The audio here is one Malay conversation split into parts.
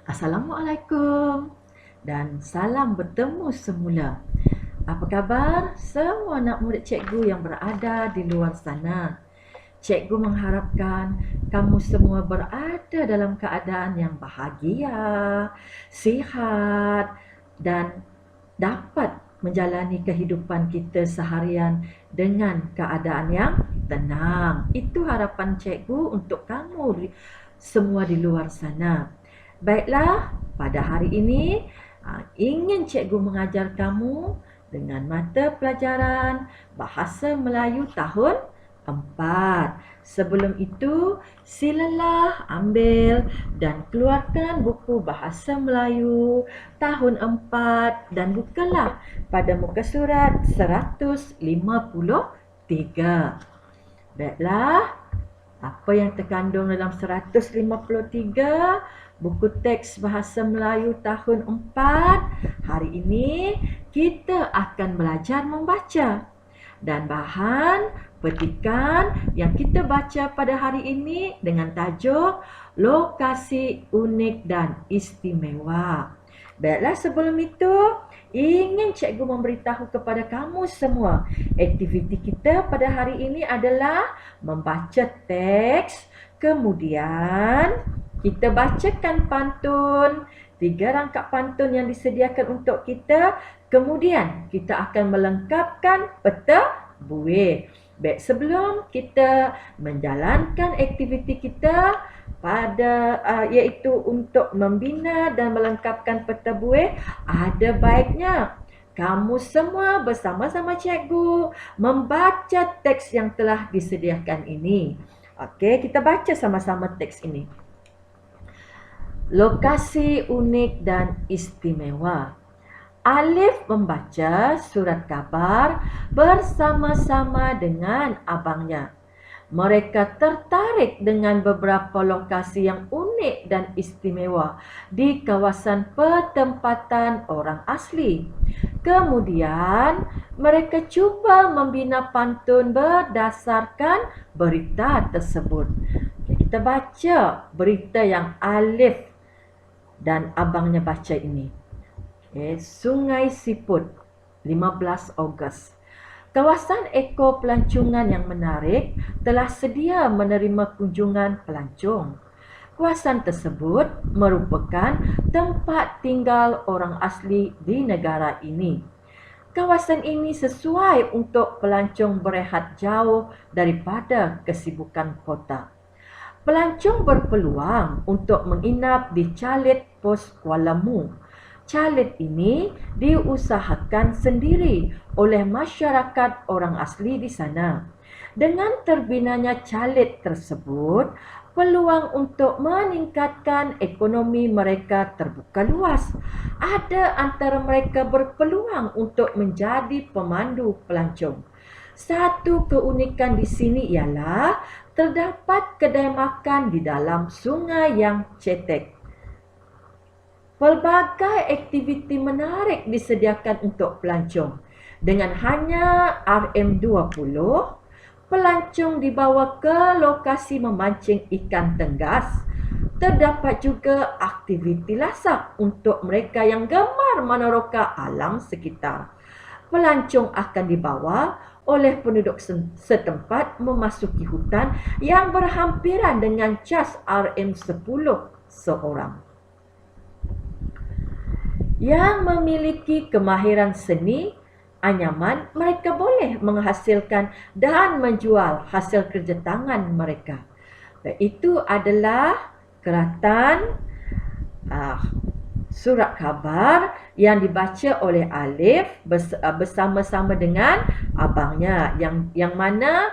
Assalamualaikum dan salam bertemu semula. Apa khabar semua anak murid cikgu yang berada di luar sana? Cikgu mengharapkan kamu semua berada dalam keadaan yang bahagia, sihat dan dapat menjalani kehidupan kita seharian dengan keadaan yang tenang. Itu harapan cikgu untuk kamu semua di luar sana. Baiklah, pada hari ini ingin cikgu mengajar kamu dengan mata pelajaran Bahasa Melayu tahun 4. Sebelum itu, silalah ambil dan keluarkan buku Bahasa Melayu tahun 4 dan bukalah pada muka surat 153. Baiklah, apa yang terkandung dalam 153 buku teks Bahasa Melayu tahun 4. Hari ini kita akan belajar membaca. Dan bahan petikan yang kita baca pada hari ini dengan tajuk Lokasi Unik dan Istimewa. Baiklah, sebelum itu ingin cikgu memberitahu kepada kamu semua, aktiviti kita pada hari ini adalah membaca teks, kemudian kita bacakan pantun, 3 rangkap pantun yang disediakan untuk kita. Kemudian kita akan melengkapkan peta buih. Baik, sebelum kita menjalankan aktiviti kita pada iaitu untuk membina dan melengkapkan peta buih, ada baiknya kamu semua bersama-sama cikgu membaca teks yang telah disediakan ini. Okey, kita baca sama-sama teks ini. Lokasi unik dan istimewa. Alif membaca surat khabar bersama-sama dengan abangnya. Mereka tertarik dengan beberapa lokasi yang unik dan istimewa di kawasan pertempatan orang asli. Kemudian, mereka cuba membina pantun berdasarkan berita tersebut. Kita baca berita yang Alif dan abangnya baca ini. Sungai Siput, 15 Ogos. Kawasan eko pelancongan yang menarik telah sedia menerima kunjungan pelancong. Kawasan tersebut merupakan tempat tinggal orang asli di negara ini. Kawasan ini sesuai untuk pelancong berehat jauh daripada kesibukan kota. Pelancong berpeluang untuk menginap di Chalet Pos Kuala Mu. Chalet ini diusahakan sendiri oleh masyarakat orang asli di sana. Dengan terbinanya chalet tersebut, peluang untuk meningkatkan ekonomi mereka terbuka luas. Ada antara mereka berpeluang untuk menjadi pemandu pelancong. Satu keunikan di sini ialah terdapat kedai makan di dalam sungai yang cetek. Pelbagai aktiviti menarik disediakan untuk pelancong. Dengan hanya RM20, pelancong dibawa ke lokasi memancing ikan tenggas. Terdapat juga aktiviti lasak untuk mereka yang gemar meneroka alam sekitar. Pelancong akan dibawa oleh penduduk setempat memasuki hutan yang berhampiran dengan cas RM10 seorang. Yang memiliki kemahiran seni anyaman, mereka boleh menghasilkan dan menjual hasil kerja tangan mereka. Itu adalah keratan surat khabar yang dibaca oleh Alif bersama-sama dengan abangnya, yang mana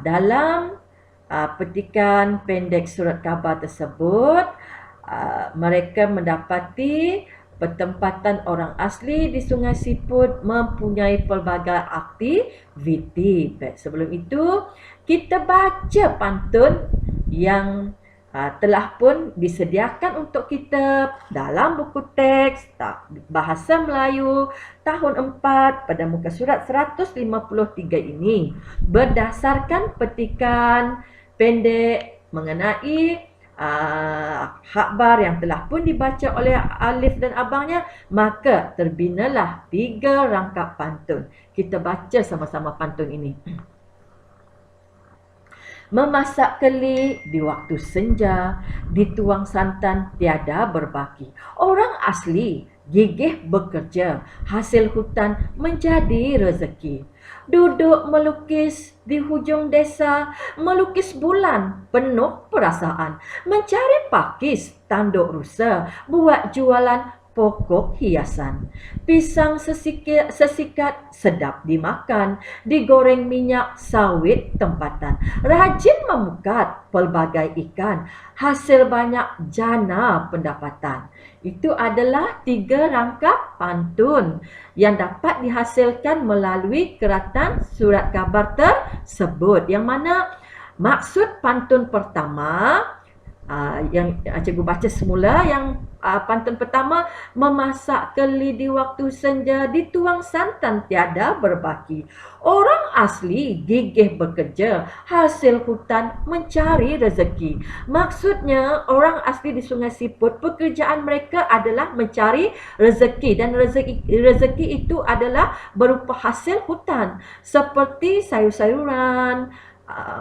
dalam petikan pendek surat khabar tersebut mereka mendapati pertempatan orang asli di Sungai Siput mempunyai pelbagai aktiviti. Baik, sebelum itu kita baca pantun yang telah pun disediakan untuk kita dalam buku teks Bahasa Melayu tahun 4 pada muka surat 153 ini, berdasarkan petikan pendek mengenai khabar yang telah pun dibaca oleh Alif dan abangnya, maka terbinalah 3 rangkap pantun. Kita baca sama-sama pantun ini. Memasak keli di waktu senja, dituang santan tiada berbaki. Orang asli gigih bekerja, hasil hutan menjadi rezeki. Duduk melukis di hujung desa, melukis bulan penuh perasaan. Mencari pakis tanduk rusa, buat jualan pokok hiasan. Pisang sesikat sedap dimakan, digoreng minyak sawit tempatan. Rajin memukat pelbagai ikan, hasil banyak jana pendapatan. Itu adalah 3 rangkap pantun yang dapat dihasilkan melalui keratan surat khabar tersebut. Yang mana maksud pantun pertama, yang cikgu baca semula, yang pantun pertama, memasak keli di waktu senja, dituang santan tiada berbaki. Orang asli gigih bekerja, hasil hutan mencari rezeki. Maksudnya orang asli di Sungai Siput, pekerjaan mereka adalah mencari rezeki, dan rezeki itu adalah berupa hasil hutan seperti sayur-sayuran,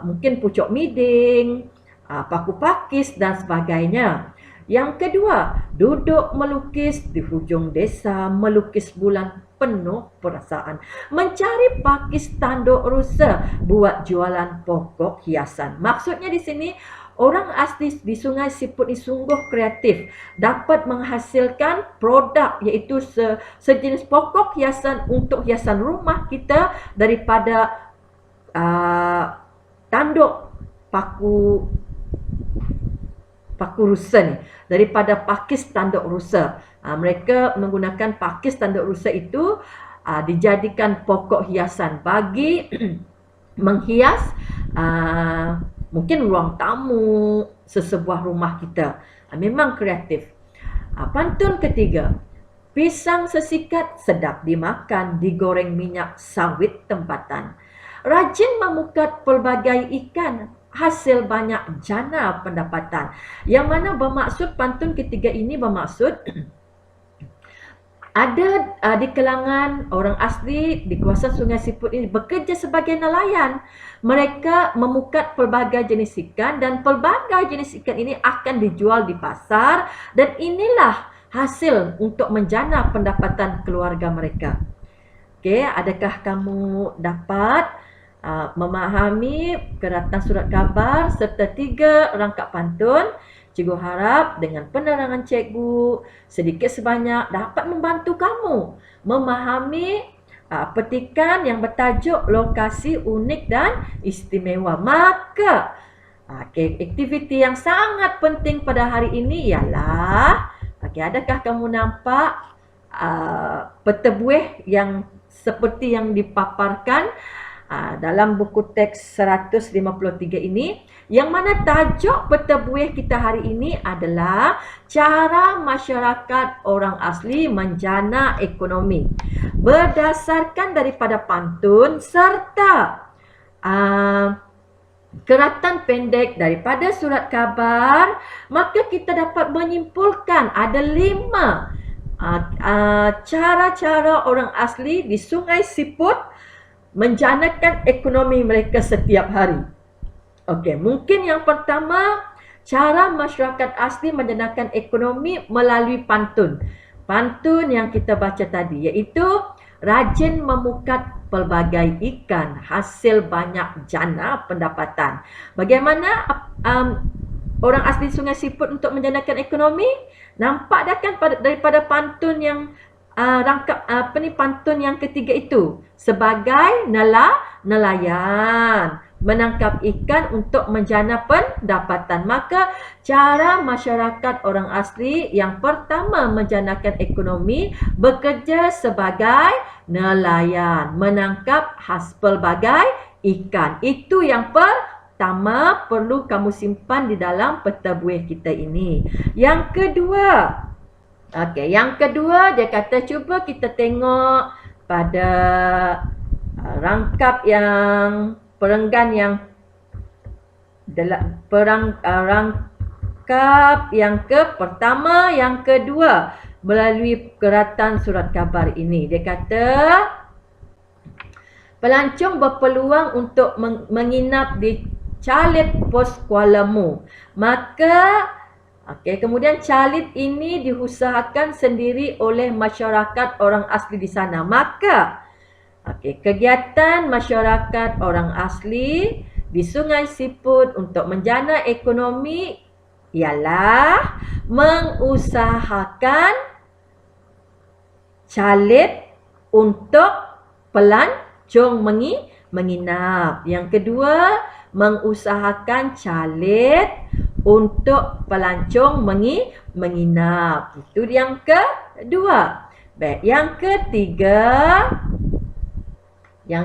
mungkin pucuk miding, paku pakis dan sebagainya. Yang kedua, duduk melukis di hujung desa, melukis bulan penuh perasaan. Mencari pakis tanduk rusa, buat jualan pokok hiasan. Maksudnya di sini, orang asli di Sungai Siput ini sungguh kreatif, dapat menghasilkan produk iaitu sejenis pokok hiasan untuk hiasan rumah kita daripada tanduk paku rusa ni, daripada pakis tanduk rusa. Mereka menggunakan pakis tanduk rusa itu dijadikan pokok hiasan bagi menghias mungkin ruang tamu sesebuah rumah kita. Memang kreatif. Pantun ketiga, pisang sesikat sedap dimakan, digoreng minyak sawit tempatan. Rajin memukat pelbagai ikan, hasil banyak jana pendapatan. Yang mana bermaksud, pantun ketiga ini bermaksud ada di kalangan orang asli di kawasan Sungai Siput ini bekerja sebagai nelayan. Mereka memukat pelbagai jenis ikan, dan pelbagai jenis ikan ini akan dijual di pasar, dan inilah hasil untuk menjana pendapatan keluarga mereka. Okey, adakah kamu dapat memahami keratan surat khabar serta 3 rangkap pantun? Cikgu harap dengan penerangan cikgu sedikit sebanyak dapat membantu kamu memahami petikan yang bertajuk lokasi unik dan istimewa. Maka aktiviti yang sangat penting pada hari ini ialah, adakah kamu nampak peta buih yang seperti yang dipaparkan dalam buku teks 153 ini, yang mana tajuk peta buih kita hari ini adalah cara masyarakat orang asli menjana ekonomi. Berdasarkan daripada pantun serta keratan pendek daripada surat khabar, maka kita dapat menyimpulkan ada 5 cara-cara orang asli di Sungai Siput menjanakan ekonomi mereka setiap hari. Okey, mungkin yang pertama, cara masyarakat asli menjanakan ekonomi melalui pantun. Pantun yang kita baca tadi, iaitu rajin memukat pelbagai ikan, hasil banyak jana pendapatan. Bagaimana orang asli Sungai Siput untuk menjanakan ekonomi? Nampak dah kan daripada pantun yang pantun yang ketiga itu, sebagai nelayan menangkap ikan untuk menjana pendapatan. Maka cara masyarakat orang asli yang pertama menjanakan ekonomi bekerja sebagai nelayan, menangkap pelbagai ikan. Itu yang pertama perlu kamu simpan di dalam peta buih kita ini. Yang kedua, yang kedua dia kata cuba kita tengok pada rangkap yang perenggan yang rangkap rangkap yang pertama, yang kedua melalui keratan surat khabar ini. Dia kata pelancong berpeluang untuk menginap di Chalet Pos Kuala Mu. Maka kemudian Chalet ini diusahakan sendiri oleh masyarakat orang asli di sana. Maka kegiatan masyarakat orang asli di Sungai Siput untuk menjana ekonomi ialah mengusahakan chalet untuk pelancong menginap. Yang kedua, mengusahakan chalet untuk pelancong menginap. Itu yang kedua. Baik, yang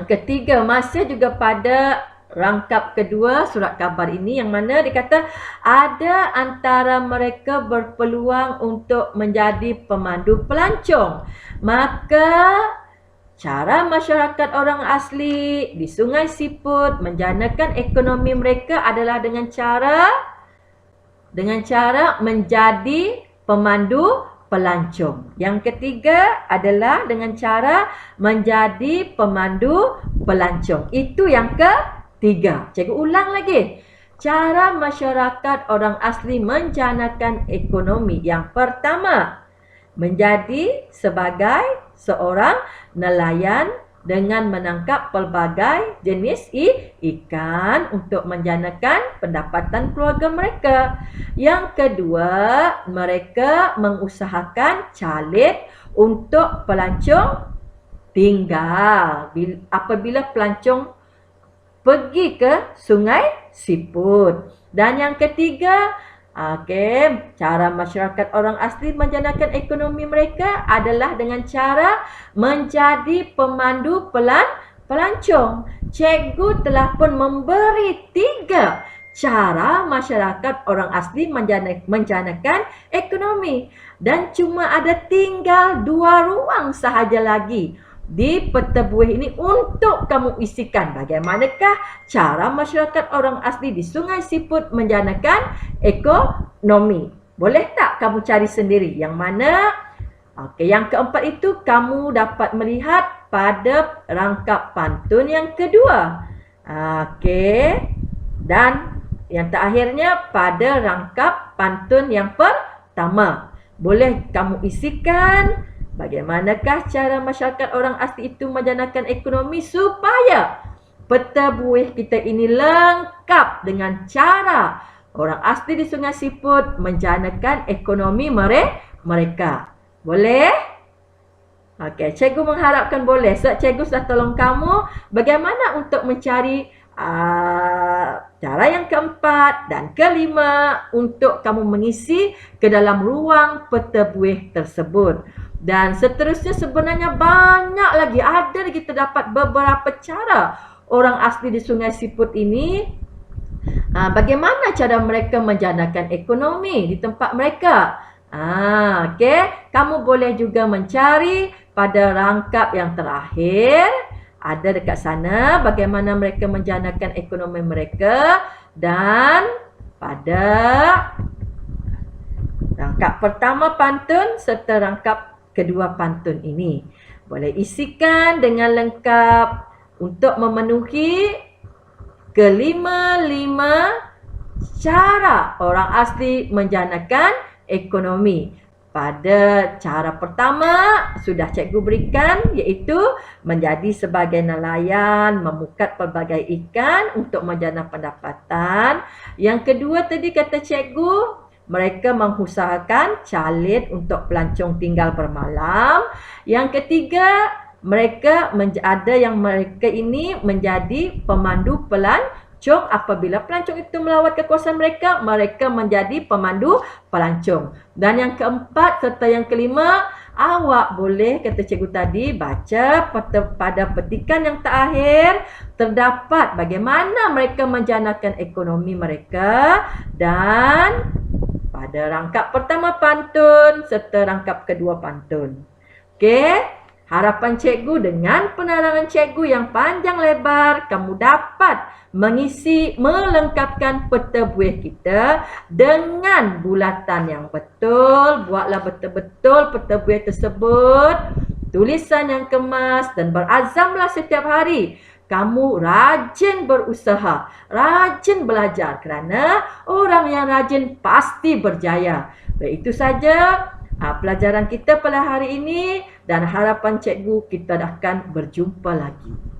ketiga masih juga pada rangkap kedua surat khabar ini, yang mana dikata ada antara mereka berpeluang untuk menjadi pemandu pelancong. Maka cara masyarakat orang asli di Sungai Siput menjanakan ekonomi mereka adalah dengan cara menjadi pemandu pelancong. Yang ketiga adalah dengan cara menjadi pemandu pelancong. Itu yang ketiga. Cikgu ulang lagi. Cara masyarakat orang asli menjanakan ekonomi. Yang pertama, menjadi sebagai seorang nelayan dengan menangkap pelbagai jenis ikan untuk menjanakan pendapatan keluarga mereka. Yang kedua, mereka mengusahakan chalet untuk pelancong tinggal apabila pelancong pergi ke Sungai Siput. Dan yang ketiga, cara masyarakat orang asli menjanakan ekonomi mereka adalah dengan cara menjadi pemandu pelancong. Cikgu telah pun memberi 3 cara masyarakat orang asli menjanakan ekonomi. Dan cuma ada tinggal 2 ruang sahaja lagi di peta buih ini untuk kamu isikan. Bagaimanakah cara masyarakat orang asli di Sungai Siput menjanakan ekonomi? Boleh tak kamu cari sendiri? Yang mana? Yang keempat itu kamu dapat melihat pada rangkap pantun yang kedua. Dan yang terakhirnya pada rangkap pantun yang pertama. Boleh kamu isikan bagaimanakah cara masyarakat orang asli itu menjanakan ekonomi supaya peta buih kita ini lengkap dengan cara orang asli di Sungai Siput menjanakan ekonomi mereka. Boleh? Cikgu mengharapkan boleh. Sebab cikgu sudah tolong kamu bagaimana untuk mencari cara yang keempat dan kelima untuk kamu mengisi ke dalam ruang peta buih tersebut. Dan seterusnya sebenarnya banyak lagi. Ada kita dapat beberapa cara orang asli di Sungai Siput ini. Bagaimana cara mereka menjanakan ekonomi di tempat mereka. Kamu boleh juga mencari pada rangkap yang terakhir. Ada dekat sana bagaimana mereka menjanakan ekonomi mereka. Dan pada rangkap pertama pantun serta rangkap kedua pantun ini boleh isikan dengan lengkap untuk memenuhi kelima-lima cara orang asli menjanakan ekonomi. Pada cara pertama sudah cikgu berikan, iaitu menjadi sebagai nelayan, memukat pelbagai ikan untuk menjana pendapatan. Yang kedua tadi kata cikgu, mereka mengusahakan chalet untuk pelancong tinggal bermalam. Yang ketiga, mereka ini menjadi pemandu pelancong. Apabila pelancong itu melawat ke kawasan mereka, mereka menjadi pemandu pelancong. Dan yang keempat serta yang kelima, awak boleh, kata cikgu tadi, baca pada petikan yang terakhir terdapat bagaimana mereka menjanakan ekonomi mereka. Dan pada rangkap pertama pantun serta rangkap kedua pantun. Harapan cikgu dengan penerangan cikgu yang panjang lebar, kamu dapat melengkapkan peta buih kita dengan bulatan yang betul. Buatlah betul-betul peta buih tersebut, tulisan yang kemas, dan berazamlah setiap hari kamu rajin berusaha, rajin belajar, kerana orang yang rajin pasti berjaya. Baik, itu saja pelajaran kita pada hari ini, dan harapan cikgu kita akan berjumpa lagi.